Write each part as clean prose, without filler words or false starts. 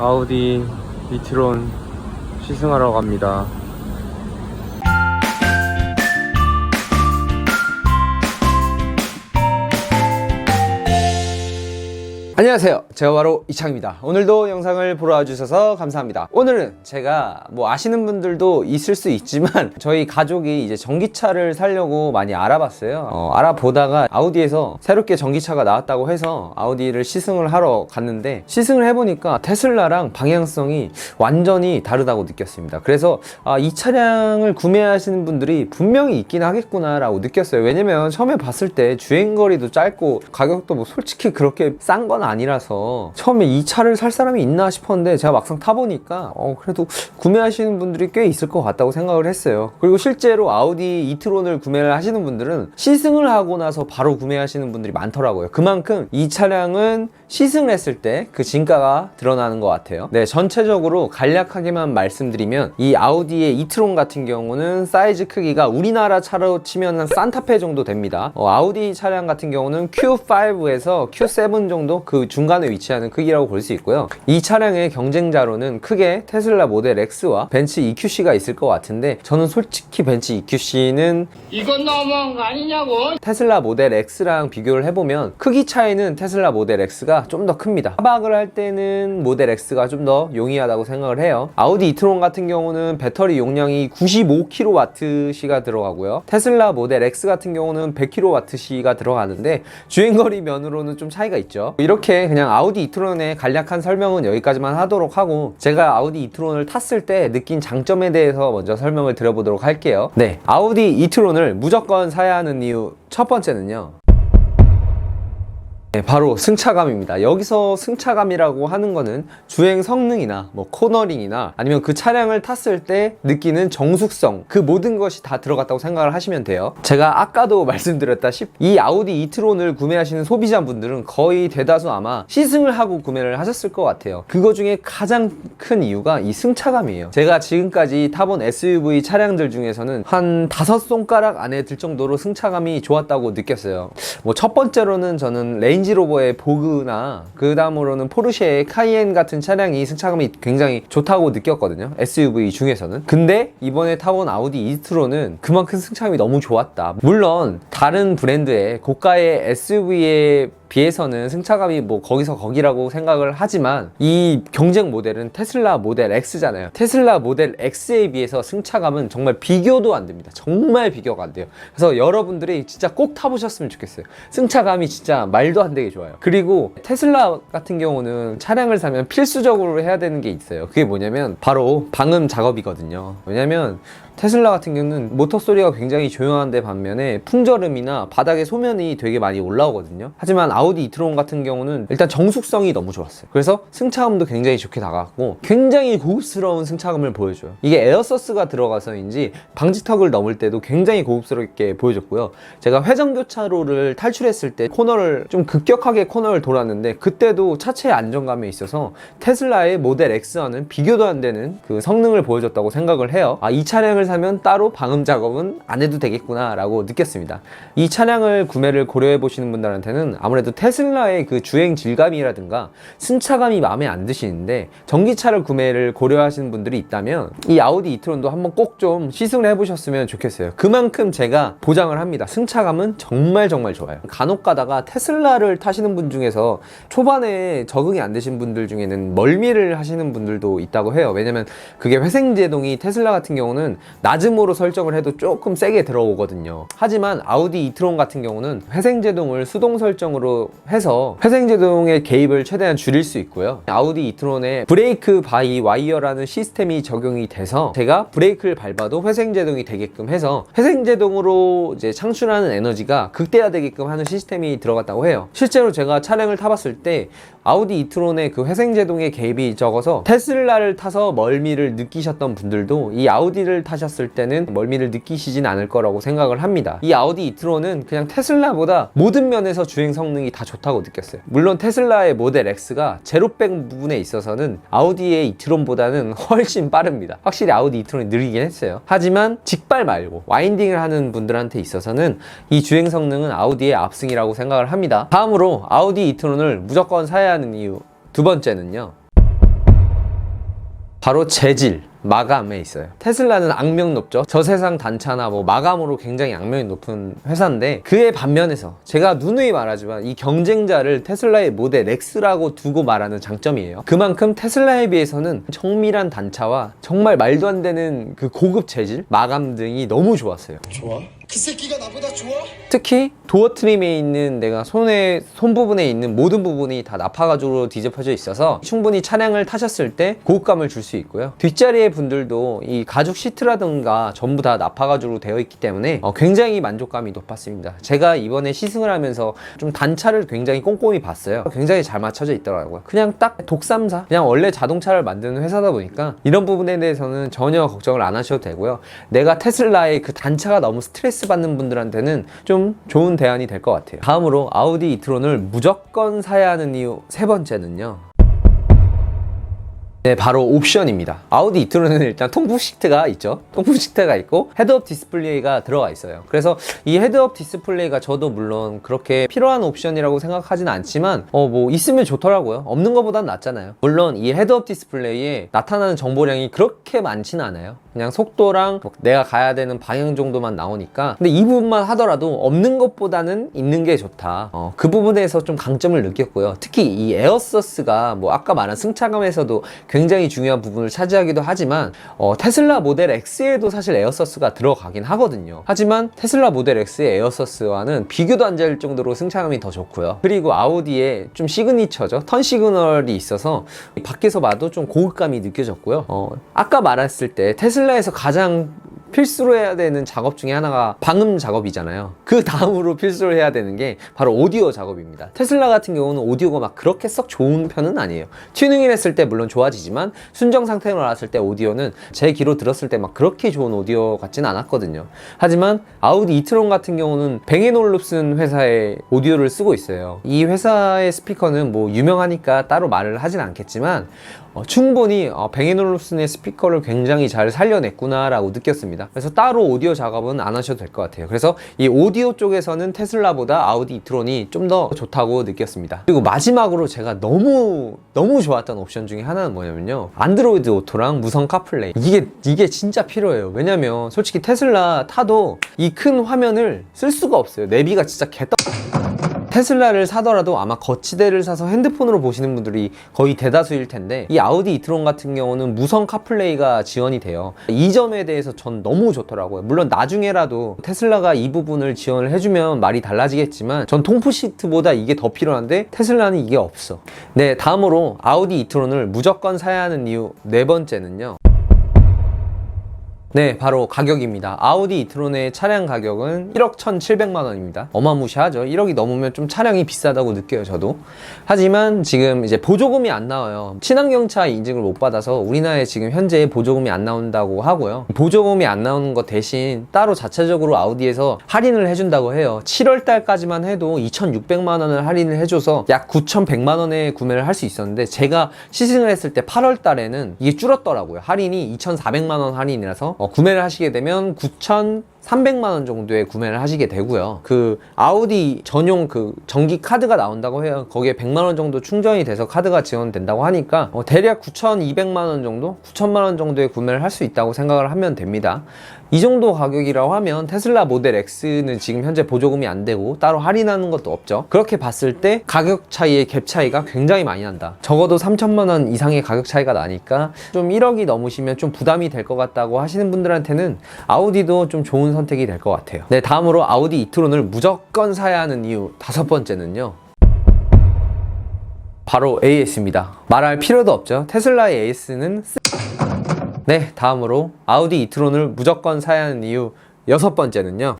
아우디 이트론 시승하러 갑니다. 안녕하세요, 제가 바로 이창입니다. 오늘도 영상을 보러 와주셔서 감사합니다. 오늘은 제가 아시는 분들도 있을 수 있지만 저희 가족이 이제 전기차를 사려고 많이 알아봤어요. 알아보다가 아우디에서 새롭게 전기차가 나왔다고 해서 아우디를 시승을 하러 갔는데, 시승을 해보니까 테슬라랑 방향성이 완전히 다르다고 느꼈습니다. 그래서 이 차량을 구매하시는 분들이 분명히 있긴 하겠구나 라고 느꼈어요. 왜냐면 처음에 봤을 때 주행거리도 짧고 가격도 솔직히 그렇게 싼 건 아니라서 처음에 이 차를 살 사람이 있나 싶었는데, 제가 막상 타보니까 그래도 구매하시는 분들이 꽤 있을 것 같다고 생각을 했어요. 그리고 실제로 아우디 이트론을 구매를 하시는 분들은 시승을 하고 나서 바로 구매하시는 분들이 많더라고요. 그만큼 이 차량은 시승을 했을 때 그 진가가 드러나는 것 같아요. 네, 전체적으로 간략하게만 말씀드리면 이 아우디의 이트론 같은 경우는 사이즈 크기가 우리나라 차로 치면 한 산타페 정도 됩니다. 아우디 차량 같은 경우는 Q5에서 Q7 정도 그 중간에 위치하는 크기라고 볼 수 있고요. 이 차량의 경쟁자로는 크게 테슬라 모델 X와 벤츠 EQC가 있을 것 같은데, 저는 솔직히 벤츠 EQC는 이건 너무한 거 아니냐고. 테슬라 모델 X랑 비교를 해보면 크기 차이는 테슬라 모델 X가 좀 더 큽니다. 하박을 할 때는 모델 X가 좀 더 용이하다고 생각을 해요. 아우디 이트론 같은 경우는 배터리 용량이 95kWh가 들어가고요. 테슬라 모델 X 같은 경우는 100kWh가 들어가는데 주행거리 면으로는 좀 차이가 있죠. 이렇게 그냥 아우디 이트론의 간략한 설명은 여기까지만 하도록 하고, 제가 아우디 이트론을 탔을 때 느낀 장점에 대해서 먼저 설명을 드려보도록 할게요. 네, 아우디 이트론을 무조건 사야 하는 이유 첫 번째는요, 네, 바로 승차감입니다. 여기서 승차감이라고 하는 거는 주행 성능이나 코너링이나 아니면 그 차량을 탔을 때 느끼는 정숙성, 그 모든 것이 다 들어갔다고 생각을 하시면 돼요. 제가 아까도 말씀드렸다시피 이 아우디 이트론을 구매하시는 소비자분들은 거의 대다수 아마 시승을 하고 구매를 하셨을 것 같아요. 그거 중에 가장 큰 이유가 이 승차감이에요. 제가 지금까지 타본 SUV 차량들 중에서는 한 5손가락 안에 들 정도로 승차감이 좋았다고 느꼈어요. 첫 번째로는 저는 레인지로버의 보그나 그 다음으로는 포르쉐의 카이엔 같은 차량이 승차감이 굉장히 좋다고 느꼈거든요, SUV 중에서는. 근데 이번에 타본 아우디 이트론은 그만큼 승차감이 너무 좋았다. 물론 다른 브랜드의 고가의 SUV에 비해서는 승차감이 거기서 거기라고 생각을 하지만, 이 경쟁 모델은 테슬라 모델 X잖아요. 테슬라 모델 X에 비해서 승차감은 정말 비교도 안 됩니다. 정말 비교가 안 돼요. 그래서 여러분들이 진짜 꼭 타보셨으면 좋겠어요. 승차감이 진짜 말도 안 되게 좋아요. 그리고 테슬라 같은 경우는 차량을 사면 필수적으로 해야 되는 게 있어요. 그게 뭐냐면 바로 방음 작업이거든요. 왜냐면 테슬라 같은 경우는 모터 소리가 굉장히 조용한데 반면에 풍절음이나 바닥의 소면이 되게 많이 올라오거든요. 하지만 아우디 이트론 같은 경우는 일단 정숙성이 너무 좋았어요. 그래서 승차감도 굉장히 좋게 다가갔고 굉장히 고급스러운 승차감을 보여줘요. 이게 에어서스가 들어가서인지 방지턱을 넘을 때도 굉장히 고급스럽게 보여줬고요. 제가 회전교차로를 탈출했을 때 코너를 좀 급격하게 코너를 돌았는데, 그때도 차체의 안정감에 있어서 테슬라의 모델 X와는 비교도 안 되는 그 성능을 보여줬다고 생각을 해요. 이 차량을 사면 따로 방음 작업은 안 해도 되겠구나 라고 느꼈습니다. 이 차량을 구매를 고려해 보시는 분들한테는 아무래도 테슬라의 그 주행 질감이라든가 승차감이 마음에 안 드시는데 전기차를 구매를 고려하시는 분들이 있다면 이 아우디 이트론도 한번 꼭 좀 시승을 해보셨으면 좋겠어요. 그만큼 제가 보장을 합니다. 승차감은 정말 좋아요. 간혹 가다가 테슬라를 타시는 분 중에서 초반에 적응이 안 되신 분들 중에는 멀미를 하시는 분들도 있다고 해요. 왜냐면 그게 회생제동이 테슬라 같은 경우는 낮음으로 설정을 해도 조금 세게 들어오거든요. 하지만 아우디 이트론 같은 경우는 회생제동을 수동 설정으로 해서 회생제동의 개입을 최대한 줄일 수 있고요. 아우디 이트론에 브레이크 바이 와이어라는 시스템이 적용이 돼서 제가 브레이크를 밟아도 회생제동이 되게끔 해서 회생제동으로 이제 창출하는 에너지가 극대화되게끔 하는 시스템이 들어갔다고 해요. 실제로 제가 차량을 타봤을 때 아우디 이트론의 그 회생제동의 개입이 적어서 테슬라를 타서 멀미를 느끼셨던 분들도 이 아우디를 타셨을 때는 멀미를 느끼시진 않을 거라고 생각을 합니다. 이 아우디 이트론은 그냥 테슬라보다 모든 면에서 주행 성능이 다 좋다고 느꼈어요. 물론 테슬라의 모델 X가 제로백 부분에 있어서는 아우디의 이트론보다는 훨씬 빠릅니다. 확실히 아우디 이트론이 느리긴 했어요. 하지만 직발 말고 와인딩을 하는 분들한테 있어서는 이 주행 성능은 아우디의 압승이라고 생각을 합니다. 다음으로 아우디 이트론을 무조건 사야 하는 이유 두 번째는요, 바로 재질, 마감에 있어요. 테슬라는 악명 높죠. 저세상 단차나 뭐 마감으로 굉장히 악명이 높은 회사인데, 그의 반면에서 제가 누누이 말하지만 이 경쟁자를 테슬라의 모델 X라고 두고 말하는 장점이에요. 그만큼 테슬라에 비해서는 정밀한 단차와 정말 말도 안 되는 그 고급 재질, 마감 등이 너무 좋았어요. 좋아? 그 새끼가 나보다 좋아? 특히 도어 트림에 있는 내가 손 부분에 있는 모든 부분이 다 나파 가죽으로 뒤집혀져 있어서 충분히 차량을 타셨을 때 고급감을 줄 수 있고요. 뒷자리의 분들도 이 가죽 시트라든가 전부 다 나파 가죽으로 되어 있기 때문에 굉장히 만족감이 높았습니다. 제가 이번에 시승을 하면서 좀 단차를 굉장히 꼼꼼히 봤어요. 굉장히 잘 맞춰져 있더라고요. 그냥 딱 독삼사, 그냥 원래 자동차를 만드는 회사다 보니까 이런 부분에 대해서는 전혀 걱정을 안 하셔도 되고요. 내가 테슬라의 그 단차가 너무 스트레스 받는 분들한테는 좀 좋은 대안이 될 것 같아요. 다음으로 아우디 이트론을 무조건 사야 하는 이유 세 번째는요, 네, 바로 옵션입니다. 아우디 이트론에는 일단 통풍 시트가 있죠. 통풍 시트가 있고 헤드업 디스플레이가 들어가 있어요. 그래서 이 헤드업 디스플레이가 저도 물론 그렇게 필요한 옵션이라고 생각하진 않지만 뭐 있으면 좋더라고요. 없는 것보단 낫잖아요. 물론 이 헤드업 디스플레이에 나타나는 정보량이 그렇게 많지는 않아요. 그냥 속도랑 내가 가야 되는 방향 정도만 나오니까. 근데 이 부분만 하더라도 없는 것보다는 있는 게 좋다. 그 부분에서 좀 강점을 느꼈고요. 특히 이 에어서스가 뭐 아까 말한 승차감에서도 굉장히 중요한 부분을 차지하기도 하지만 테슬라 모델 X에도 사실 에어서스가 들어가긴 하거든요. 하지만 테슬라 모델 X의 에어서스와는 비교도 안 될 정도로 승차감이 더 좋고요. 그리고 아우디의 좀 시그니처죠. 턴 시그널이 있어서 밖에서 봐도 좀 고급감이 느껴졌고요. 아까 말했을 때 테슬라에서 가장 필수로 해야 되는 작업 중에 하나가 방음 작업이잖아요. 그 다음으로 필수로 해야 되는 게 바로 오디오 작업입니다. 테슬라 같은 경우는 오디오가 막 그렇게 썩 좋은 편은 아니에요. 튜닝을 했을 때 물론 좋아지지만 순정 상태로 나왔을 때 오디오는 제 귀로 들었을 때 막 그렇게 좋은 오디오 같진 않았거든요. 하지만 아우디 이트론 같은 경우는 뱅앤올룹슨 회사의 오디오를 쓰고 있어요. 이 회사의 스피커는 뭐 유명하니까 따로 말을 하진 않겠지만 충분히 뱅앤올룹슨의 스피커를 굉장히 잘 살려냈구나 라고 느꼈습니다. 그래서 따로 오디오 작업은 안 하셔도 될 것 같아요. 그래서 이 오디오 쪽에서는 테슬라보다 아우디 이트론이 좀 더 좋다고 느꼈습니다. 그리고 마지막으로 제가 너무 좋았던 옵션 중에 하나는 뭐냐면요, 안드로이드 오토랑 무선 카플레이. 이게 진짜 필요해요. 왜냐면 솔직히 테슬라 타도 이 큰 화면을 쓸 수가 없어요. 내비가 진짜 테슬라를 사더라도 아마 거치대를 사서 핸드폰으로 보시는 분들이 거의 대다수일 텐데, 이 아우디 이트론 같은 경우는 무선 카플레이가 지원이 돼요. 이 점에 대해서 전 너무 좋더라고요. 물론 나중에라도 테슬라가 이 부분을 지원을 해주면 말이 달라지겠지만 전 통풍 시트보다 이게 더 필요한데 테슬라는 이게 없어. 네, 다음으로 아우디 이트론을 무조건 사야 하는 이유 네 번째는요, 네, 바로 가격입니다. 아우디 이트론의 차량 가격은 1억 1,700만 원입니다. 어마무시하죠. 1억이 넘으면 좀 차량이 비싸다고 느껴요, 저도. 하지만 지금 이제 보조금이 안 나와요. 친환경차 인증을 못 받아서 우리나라에 지금 현재 보조금이 안 나온다고 하고요. 보조금이 안 나오는 것 대신 따로 자체적으로 아우디에서 할인을 해준다고 해요. 7월 달까지만 해도 2,600만 원을 할인을 해줘서 약 9,100만 원에 구매를 할 수 있었는데, 제가 시승을 했을 때 8월 달에는 이게 줄었더라고요. 할인이 2,400만 원 할인이라서 구매를 하시게 되면 9,300만 원 정도에 구매를 하시게 되고요. 그 아우디 전용 그 전기 카드가 나온다고 해요. 거기에 100만 원 정도 충전이 돼서 카드가 지원된다고 하니까 대략 9,200만 원 정도, 9,000만 원 정도에 구매를 할 수 있다고 생각을 하면 됩니다. 이 정도 가격이라고 하면 테슬라 모델 X는 지금 현재 보조금이 안 되고 따로 할인하는 것도 없죠. 그렇게 봤을 때 가격 차이의 갭 차이가 굉장히 많이 난다. 적어도 3천만 원 이상의 가격 차이가 나니까 좀 1억이 넘으시면 좀 부담이 될 것 같다고 하시는 분들한테는 아우디도 좀 좋은 선택이 될 것 같아요. 네, 다음으로 아우디 이트론을 무조건 사야 하는 이유 다섯 번째는요, 바로 AS입니다. 말할 필요도 없죠. 테슬라의 AS는 네, 다음으로 아우디 이트론을 무조건 사야 하는 이유 여섯 번째는요,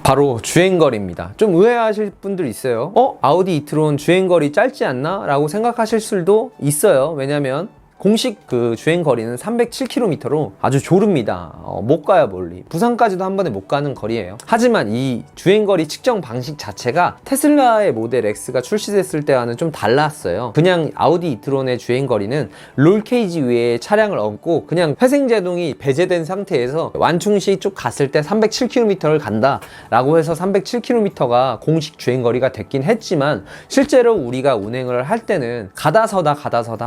바로 주행거리입니다. 좀 의아하실 분들 있어요. 아우디 이트론 주행거리 짧지 않나? 라고 생각하실 수도 있어요. 왜냐면 공식 그 주행거리는 307km로 아주 졸입니다. 못 가요, 멀리. 부산까지도 한 번에 못 가는 거리예요. 하지만 이 주행거리 측정 방식 자체가 테슬라의 모델 X가 출시됐을 때와는 좀 달랐어요. 그냥 아우디 이트론의 주행거리는 롤케이지 위에 차량을 얹고 그냥 회생제동이 배제된 상태에서 완충시 쭉 갔을 때 307km를 간다 라고 해서 307km가 공식 주행거리가 됐긴 했지만, 실제로 우리가 운행을 할 때는 가다서다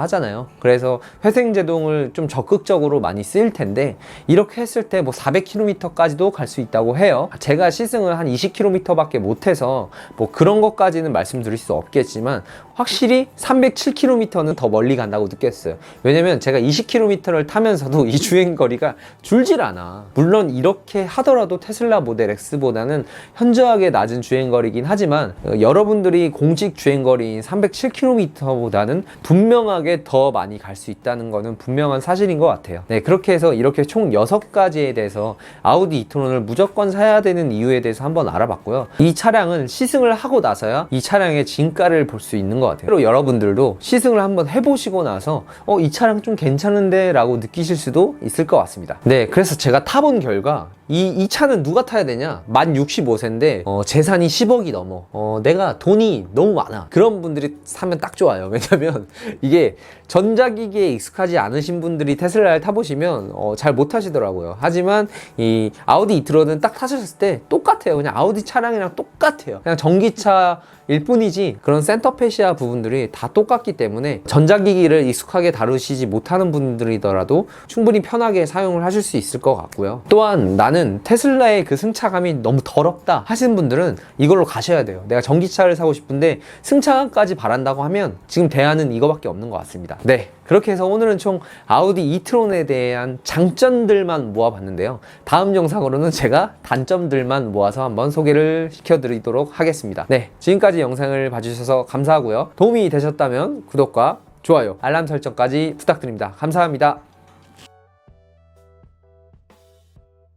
하잖아요. 그래서 그래서 회생제동을 좀 적극적으로 많이 쓰일 텐데 이렇게 했을 때 뭐 400km까지도 갈 수 있다고 해요. 제가 시승을 한 20km밖에 못해서 뭐 그런 것까지는 말씀드릴 수 없겠지만 확실히 307km는 더 멀리 간다고 느꼈어요. 왜냐면 제가 20km를 타면서도 이 주행거리가 줄질 않아. 물론 이렇게 하더라도 테슬라 모델 X보다는 현저하게 낮은 주행거리긴 하지만 여러분들이 공식 주행거리인 307km보다는 분명하게 더 많이 갈 수 있다는 거는 분명한 사실인 것 같아요. 네, 그렇게 해서 이렇게 총 6가지에 대해서 아우디 이트론을 무조건 사야 되는 이유에 대해서 한번 알아봤고요. 이 차량은 시승을 하고 나서야 이 차량의 진가를 볼 수 있는 것 같아요. 그리고 여러분들도 시승을 한번 해보시고 나서 이 차량 좀 괜찮은데 라고 느끼실 수도 있을 것 같습니다. 네, 그래서 제가 타본 결과 이 차는 누가 타야 되냐? 만 65세인데 재산이 10억이 넘어. 내가 돈이 너무 많아. 그런 분들이 사면 딱 좋아요. 왜냐면 이게 전자기기에 익숙하지 않으신 분들이 테슬라를 타보시면 잘 못 타시더라고요. 하지만 이 아우디 이트론은 딱 타셨을 때 똑같아요. 그냥 아우디 차량이랑 똑같아요. 그냥 전기차일 뿐이지 그런 센터페시아 부분들이 다 똑같기 때문에 전자기기를 익숙하게 다루시지 못하는 분들이더라도 충분히 편하게 사용을 하실 수 있을 것 같고요. 또한 나는 테슬라의 그 승차감이 너무 더럽다 하시는 분들은 이걸로 가셔야 돼요. 내가 전기차를 사고 싶은데 승차감까지 바란다고 하면 지금 대안은 이거밖에 없는 것 같습니다. 네, 그렇게 해서 오늘은 총 아우디 이트론에 대한 장점들만 모아봤는데요. 다음 영상으로는 제가 단점들만 모아서 한번 소개를 시켜드리도록 하겠습니다. 네, 지금까지 영상을 봐주셔서 감사하고요. 도움이 되셨다면 구독과 좋아요, 알람 설정까지 부탁드립니다. 감사합니다.